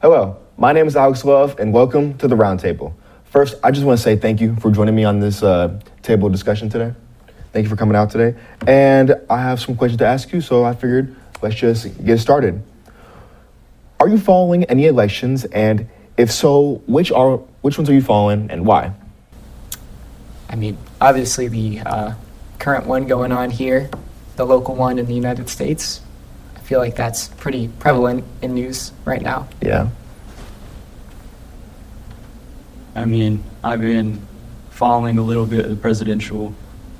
Hello, my name is Alex Love, and welcome to the Roundtable. First, I just want to say thank you for joining me on this table discussion today. Thank you for coming out today. And I have some questions to ask you, so I figured let's just get started. Are you following any elections? And if so, which ones are you following and why? I mean, obviously the current one going on here, the local one in the United States, I feel like that's pretty prevalent in news right now. Yeah. I mean, I've been following a little bit of the presidential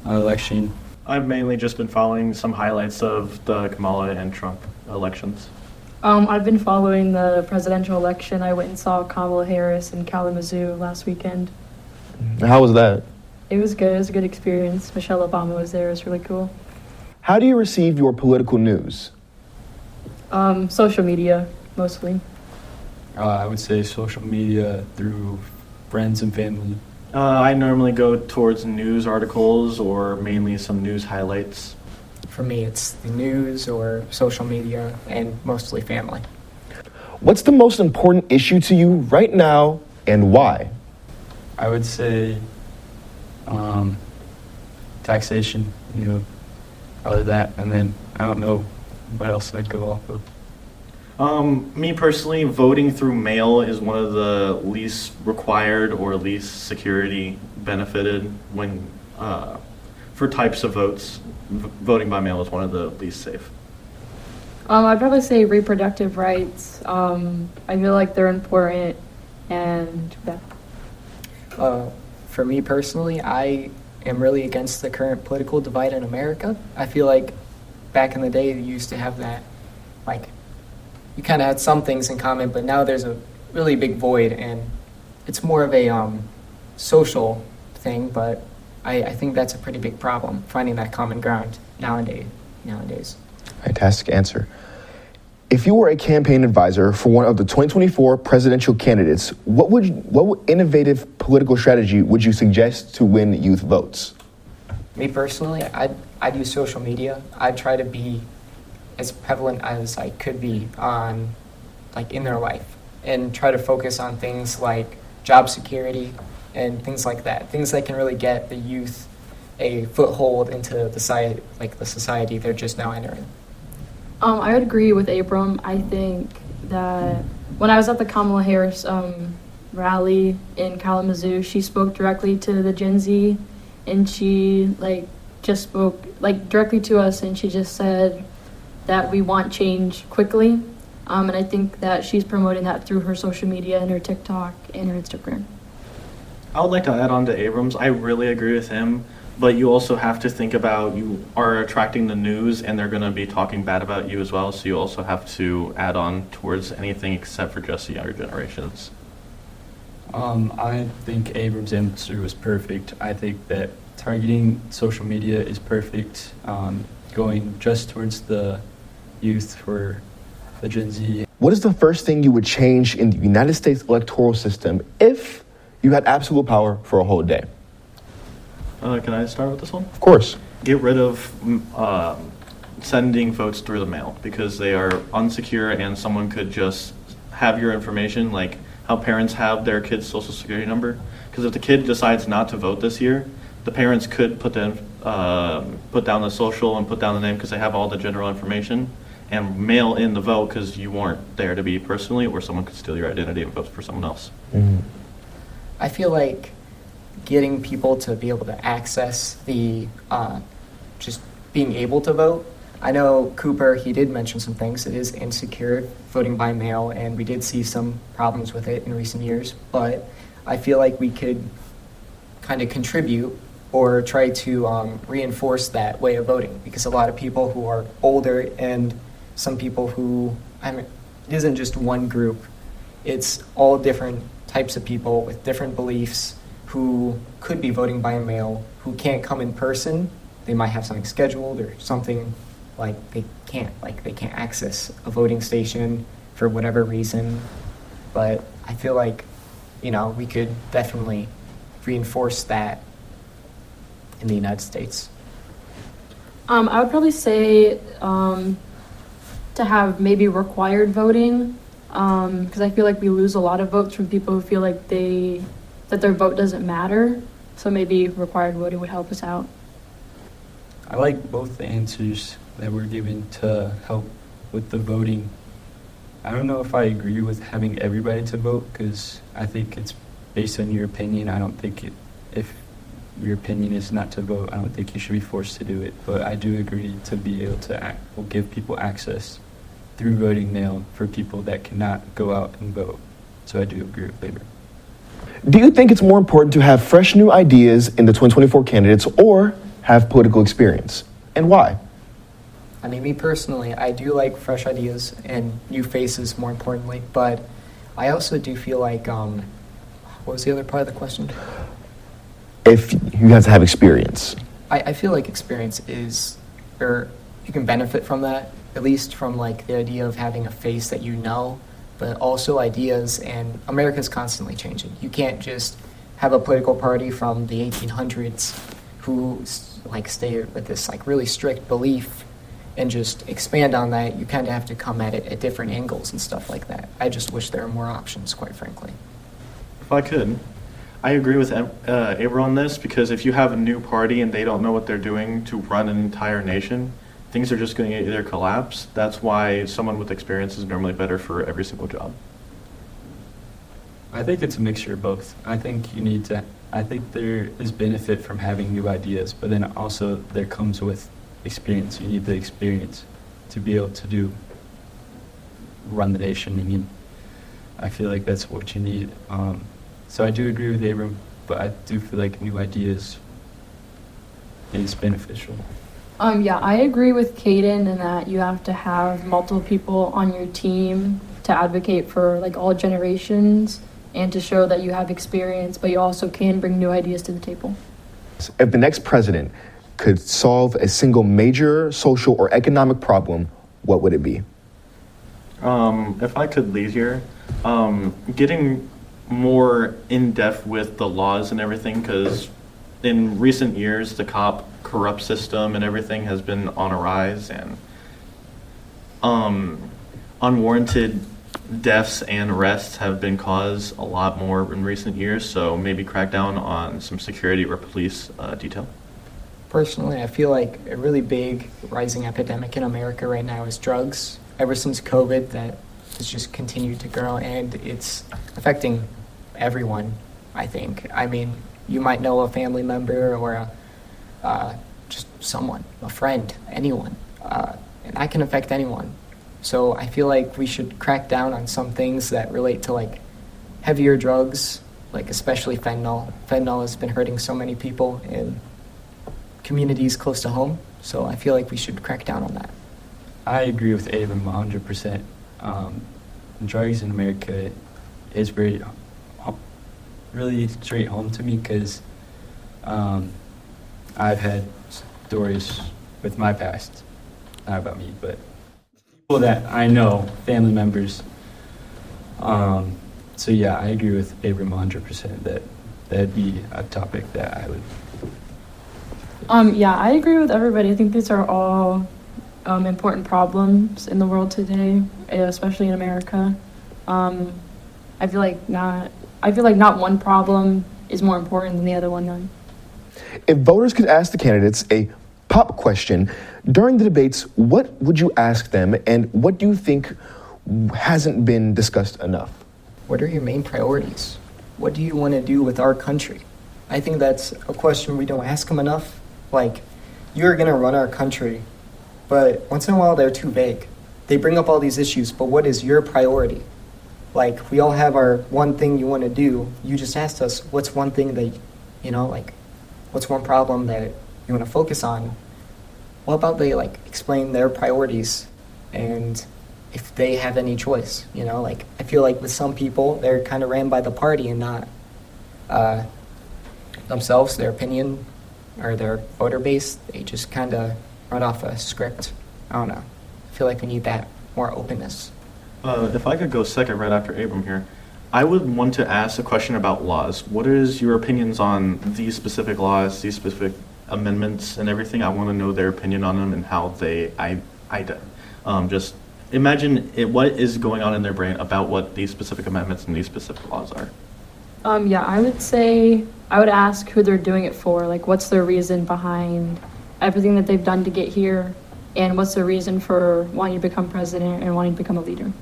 election. I've mainly just been following some highlights of the Kamala and Trump elections. I've been following the presidential election. I went and saw Kamala Harris in Kalamazoo last weekend. How was that? It was good. It was a good experience. Michelle Obama was there. It was really cool. How do you receive your political news? Social media, mostly. I would say social media through friends and family. I normally go towards news articles or mainly some news highlights. For me, it's the news or social media and mostly family. What's the most important issue to you right now and why? I would say taxation, probably that, and then I don't know what else I'd go off of. Me personally, voting through mail is one of the least required or least security benefited when for types of votes. Voting by mail is one of the least safe. I'd probably say reproductive rights. I feel like they're important, and yeah. For me personally, I am really against the current political divide in America. I feel like back in the day, you used to have that, like, you kind of had some things in common, but now there's a really big void, and it's more of a social thing, but I think that's a pretty big problem, finding that common ground nowadays. Fantastic answer. If you were a campaign advisor for one of the 2024 presidential candidates, what innovative political strategy would you suggest to win youth votes? Me personally, I'd use social media. I'd try to be as prevalent as I could be on, like, in their life, and try to focus on things like job security and things like that. Things that can really get the youth a foothold into the society they're just now entering. I would agree with Abram. I think that when I was at the Kamala Harris rally in Kalamazoo, she spoke directly to the Gen Z, and she just spoke directly to us, and she just said that we want change quickly. And I think that she's promoting that through her social media and her TikTok and her Instagram. I would like to add on to Abrams. I really agree with him, but you also have to think about you are attracting the news and they're going to be talking bad about you as well, so you also have to add on towards anything except for just the younger generations. I think Abrams' answer was perfect. I think that targeting social media is perfect, going just towards the youth for the Gen Z. What is the first thing you would change in the United States electoral system if you had absolute power for a whole day? Can I start with this one? Of course. Get rid of sending votes through the mail because they are unsecure and someone could just have your information, like how parents have their kid's social security number. Because if the kid decides not to vote this year, the parents could put down the social and put down the name because they have all the general information and mail in the vote because you weren't there to be personally, or someone could steal your identity and vote for someone else. Mm-hmm. I feel like getting people to be able to access the just being able to vote. I know Cooper, he did mention some things. It is insecure voting by mail, and we did see some problems with it in recent years, but I feel like we could kind of contribute or try to reinforce that way of voting, because a lot of people who are older and some people who, it isn't just one group, it's all different types of people with different beliefs who could be voting by mail, who can't come in person. They might have something scheduled or something they can't access a voting station for whatever reason. But I feel like, we could definitely reinforce that in the United States. I would probably say to have maybe required voting. because I feel like we lose a lot of votes from people who feel like that their vote doesn't matter. So maybe required voting would help us out. I like both the answers that were given to help with the voting. I don't know if I agree with having everybody to vote because I think it's based on your opinion. I don't think if your opinion is not to vote, I don't think you should be forced to do it. But I do agree to be able to give people access through voting mail for people that cannot go out and vote. So I do agree with Labor. Do you think it's more important to have fresh new ideas in the 2024 candidates or have political experience? And why? I mean, me personally, I do like fresh ideas and new faces, more importantly. But I also do feel like, what was the other part of the question? If you have to have experience. I feel like experience is, or you can benefit from that, at least from like the idea of having a face that you know, but also ideas, and America's constantly changing. You can't just have a political party from the 1800s who like stay with this like really strict belief and just expand on that. You kind of have to come at it at different angles and stuff like that. I just wish there were more options, quite frankly. If I could, I agree with Abra on this, because if you have a new party and they don't know what they're doing to run an entire nation, things are just going to either collapse. That's why someone with experience is normally better for every single job. I think it's a mixture of both. I think there is benefit from having new ideas, but then also there comes with experience. You need the experience to be able to run the nation. I feel like that's what you need. So I do agree with Abram, but I do feel like new ideas is beneficial. Yeah, I agree with Caden in that you have to have multiple people on your team to advocate for like all generations and to show that you have experience, but you also can bring new ideas to the table. If the next president could solve a single major social or economic problem, what would it be? If I could lead here, getting more in-depth with the laws and everything, because in recent years, the corrupt system and everything has been on a rise, and unwarranted deaths and arrests have been caused a lot more in recent years, so maybe crack down on some security or police detail. Personally, I feel like a really big rising epidemic in America right now is drugs. Ever since COVID, that has just continued to grow, and it's affecting everyone, I think. I mean, you might know a family member or just someone, a friend, anyone, and that can affect anyone. So I feel like we should crack down on some things that relate to like heavier drugs, like especially fentanyl. Fentanyl has been hurting so many people in communities close to home, so I feel like we should crack down on that. I agree with Abram 100%. Drugs in America is really straight home to me because I've had stories with my past, not about me, but people that I know, family members. So yeah, I agree with Abram 100% that that'd be a topic that I would. Yeah, I agree with everybody. I think these are all important problems in the world today, especially in America. I feel like not one problem is more important than the other one. Though. If voters could ask the candidates a pop question during the debates, what would you ask them, and what do you think hasn't been discussed enough? What are your main priorities? What do you want to do with our country? I think that's a question we don't ask them enough. Like, you're going to run our country, but once in a while they're too vague. They bring up all these issues, but what is your priority? Like, we all have our one thing you want to do. You just asked us, what's one thing that, what's one problem that you want to focus on? What about they, explain their priorities and if they have any choice, I feel like with some people, they're kind of ran by the party and not themselves, their opinion, or their voter base. They just kind of run off a script. I don't know. I feel like we need that more openness. If I could go second right after Abram here, I would want to ask a question about laws. What is your opinions on these specific laws, these specific amendments and everything? I want to know their opinion on them and how just imagine what is going on in their brain about what these specific amendments and these specific laws are. Yeah, I would say I would ask who they're doing it for. Like, what's their reason behind everything that they've done to get here, and what's their reason for wanting to become president and wanting to become a leader?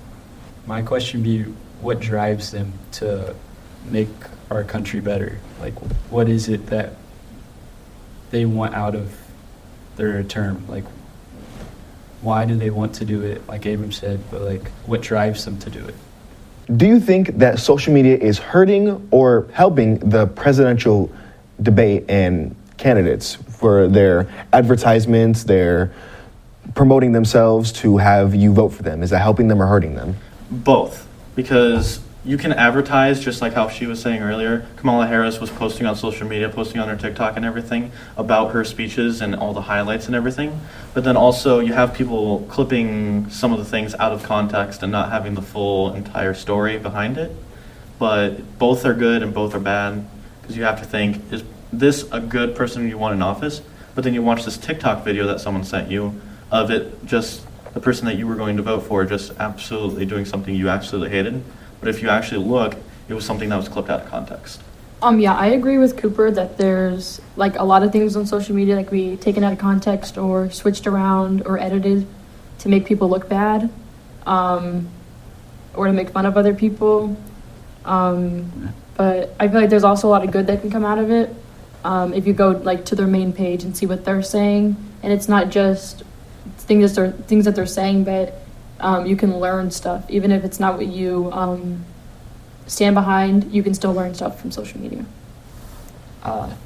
My question would be, what drives them to make our country better? Like, what is it that they want out of their term? Like, why do they want to do it? Like Abram said, but like, what drives them to do it? Do you think that social media is hurting or helping the presidential debate and candidates for their advertisements, their promoting themselves to have you vote for them? Is that helping them or hurting them? Both, because you can advertise just like how she was saying earlier. Kamala Harris was posting on social media, posting on her TikTok and everything about her speeches and all the highlights and everything. But then also you have people clipping some of the things out of context and not having the full entire story behind it. But both are good and both are bad, because you have to think, is this a good person you want in office? But then you watch this TikTok video that someone sent you of it, just the person that you were going to vote for just absolutely doing something you absolutely hated. But if you actually look, it was something that was clipped out of context. Yeah, I agree with Cooper that there's like a lot of things on social media that can be taken out of context or switched around or edited to make people look bad, or to make fun of other people. But I feel like there's also a lot of good that can come out of it. If you go like to their main page and see what they're saying, and it's not just things that they're saying, but you can learn stuff. Even if it's not what you stand behind, you can still learn stuff from social media.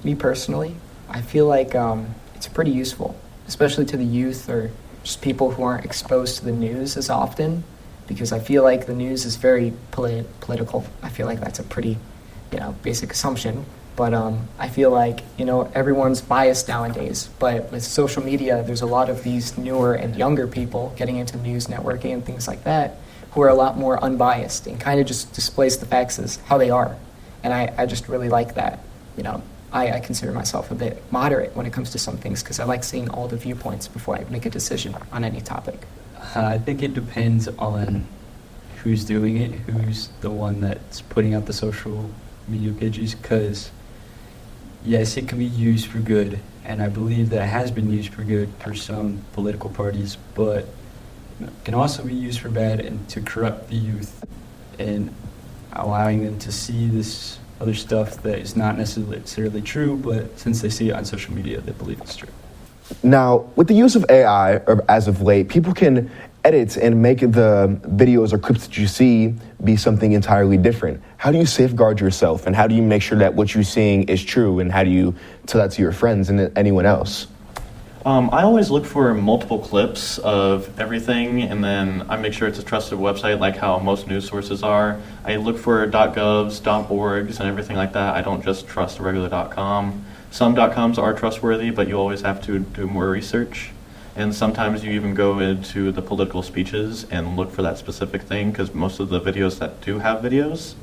Me personally, I feel like it's pretty useful, especially to the youth or just people who aren't exposed to the news as often, because I feel like the news is very political. I feel like that's a pretty, basic assumption. But I feel like, everyone's biased nowadays. But with social media, there's a lot of these newer and younger people getting into news networking and things like that who are a lot more unbiased and kind of just displays the facts as how they are. And I just really like that. I consider myself a bit moderate when it comes to some things because I like seeing all the viewpoints before I make a decision on any topic. I think it depends on who's doing it, who's the one that's putting out the social media pages, because yes, it can be used for good, and I believe that it has been used for good for some political parties, but it can also be used for bad and to corrupt the youth and allowing them to see this other stuff that is not necessarily true, but since they see it on social media, they believe it's true. Now, with the use of AI, or as of late, people can edit and make the videos or clips that you see be something entirely different. How do you safeguard yourself, and how do you make sure that what you're seeing is true, and how do you tell that to your friends and anyone else? I always look for multiple clips of everything, and then I make sure it's a trusted website like how most news sources are. I look for .govs, .orgs, and everything like that. I don't just trust a regular .com. Some .coms are trustworthy, but you always have to do more research. And sometimes you even go into the political speeches and look for that specific thing, because most of the videos that do have videos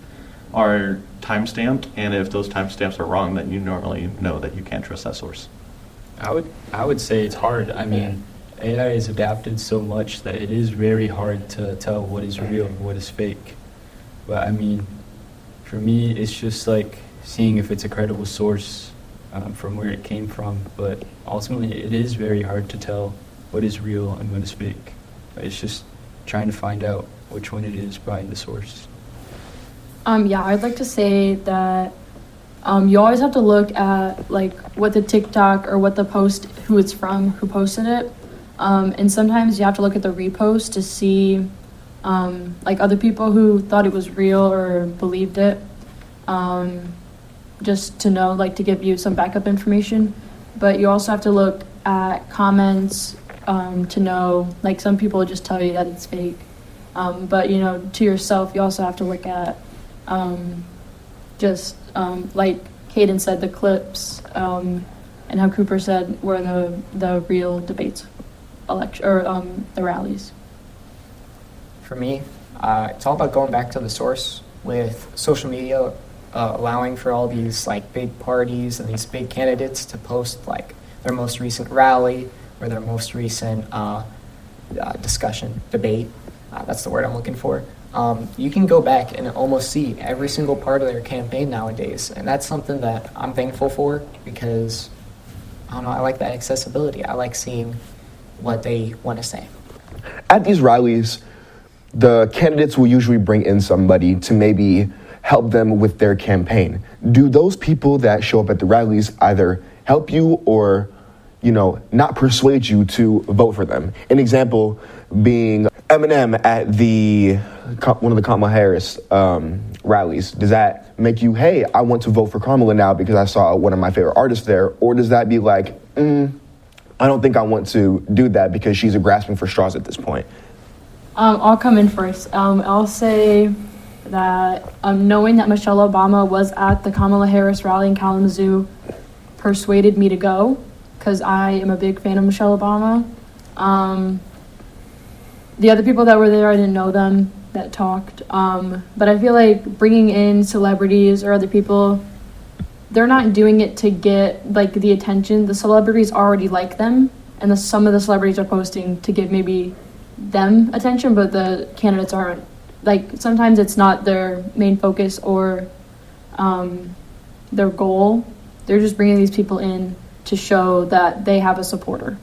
are time-stamped, and if those timestamps are wrong, then you normally know that you can't trust that source. I would say it's hard. I mean, AI is adapted so much that it is very hard to tell what is real and what is fake. But I mean, for me, it's just like seeing if it's a credible source from where it came from. But ultimately, it is very hard to tell what is real and what is fake. It's just trying to find out which one it is by the source. Yeah, I'd like to say that you always have to look at like what the TikTok or what the post, who it's from, who posted it. And sometimes you have to look at the repost to see like other people who thought it was real or believed it, just to know, like to give you some backup information. But you also have to look at comments to know, like some people just tell you that it's fake. But to yourself, you also have to look at like Hayden said, the clips, and how Cooper said were the real debates, the rallies. For me, it's all about going back to the source with social media, allowing for all these like big parties and these big candidates to post like their most recent rally or their most recent discussion, debate. That's the word I'm looking for. You can go back and almost see every single part of their campaign nowadays, and that's something that I'm thankful for because, I don't know, I like that accessibility. I like seeing what they want to say. At these rallies, the candidates will usually bring in somebody to maybe help them with their campaign. Do those people that show up at the rallies either help you or, not persuade you to vote for them? An example being Eminem at one of the Kamala Harris rallies. Does that make you, hey, I want to vote for Kamala now because I saw one of my favorite artists there? Or does that be like, I don't think I want to do that because she's grasping for straws at this point? I'll come in first. I'll say that knowing that Michelle Obama was at the Kamala Harris rally in Kalamazoo persuaded me to go because I am a big fan of Michelle Obama. The other people that were there, I didn't know them that talked. But I feel like bringing in celebrities or other people, they're not doing it to get the attention. The celebrities already like them, and some of the celebrities are posting to give maybe them attention, but the candidates aren't. Sometimes it's not their main focus or their goal. They're just bringing these people in to show that they have a supporter.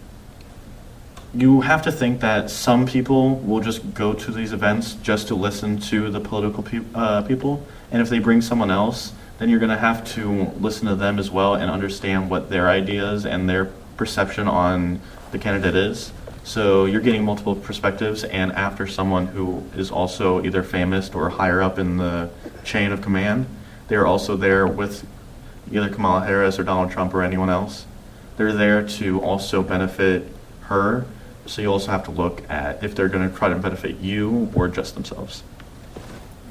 You have to think that some people will just go to these events just to listen to the political people, and if they bring someone else, then you're going to have to listen to them as well and understand what their ideas and their perception on the candidate is. So you're getting multiple perspectives, and after someone who is also either famous or higher up in the chain of command, they're also there with either Kamala Harris or Donald Trump or anyone else. They're there to also benefit her. So you also have to look at if they're going to try to benefit you or just themselves.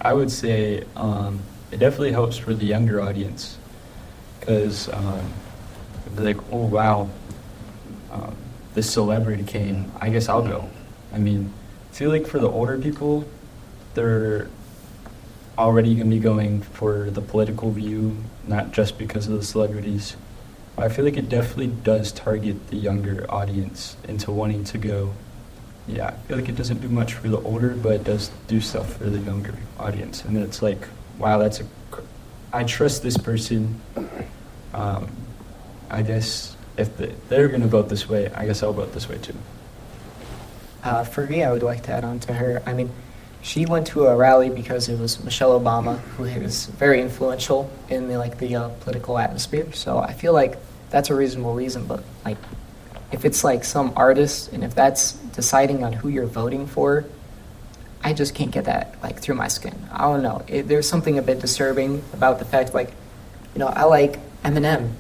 I would say it definitely helps for the younger audience because they're like, oh, wow, this celebrity came. I guess I'll go. I mean, I feel like for the older people, they're already going to be going for the political view, not just because of the celebrities. I feel like it definitely does target the younger audience into wanting to go. Yeah, I feel like it doesn't do much for the older, but it does do stuff for the younger audience. And it's like, wow, I trust this person. I guess if they're going to vote this way, I guess I'll vote this way too. For me, I would like to add on to her. I mean, she went to a rally because it was Michelle Obama, who is very influential in the political atmosphere. So I feel like that's a reasonable reason. But if it's some artist, and if that's deciding on who you're voting for, I just can't get that through my skin. I don't know. There's something a bit disturbing about the fact I like Eminem,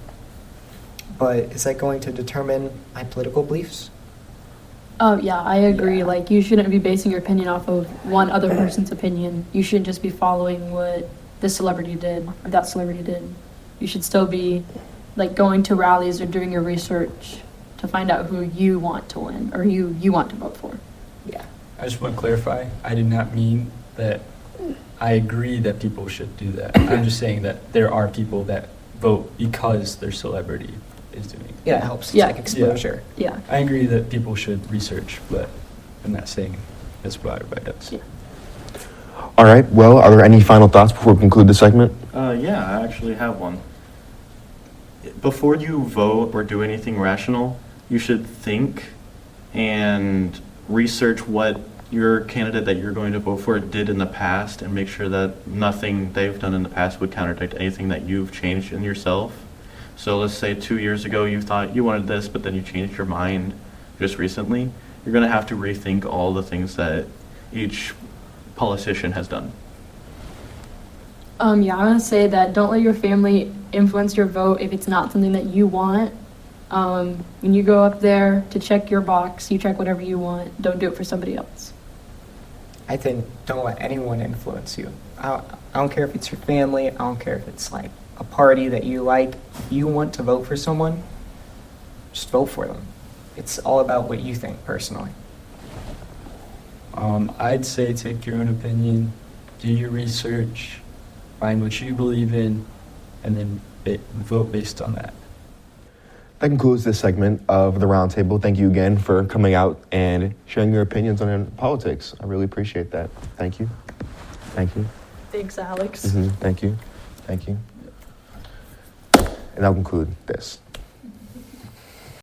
but is that going to determine my political beliefs? Oh, yeah, I agree. Yeah. You shouldn't be basing your opinion off of one other person's opinion. You shouldn't just be following what this celebrity did or that celebrity did. You should still be, going to rallies or doing your research to find out who you want to win or who you want to vote for. Yeah. I just want to clarify, I did not mean that I agree that people should do that. I'm just saying that there are people that vote because their celebrity is doing it. Yeah, it helps. Yeah. Exposure. Yeah. I agree that people should research, but I'm not saying that's what everybody does. Yeah. All right, well, are there any final thoughts before we conclude this segment? Yeah, I actually have one. Before you vote or do anything rational, you should think and research what your candidate that you're going to vote for did in the past and make sure that nothing they've done in the past would contradict anything that you've changed in yourself. So let's say 2 years ago you thought you wanted this, but then you changed your mind just recently. You're going to have to rethink all the things that each politician has done. Yeah, I want to say that don't let your family influence your vote if it's not something that you want. When you go up there to check your box, you check whatever you want. Don't do it for somebody else. I think don't let anyone influence you. I don't care if it's your family. I don't care if it's a party that you like. If you want to vote for someone, just vote for them. It's all about what you think personally. I'd say take your own opinion, do your research, find what you believe in, and then vote based on that. that concludes this segment of the roundtable. Thank you again for coming out and sharing your opinions on politics. I really appreciate that. Thank you. Thank you. Thanks, Alex. Thank you. Thank you. And that'll conclude this.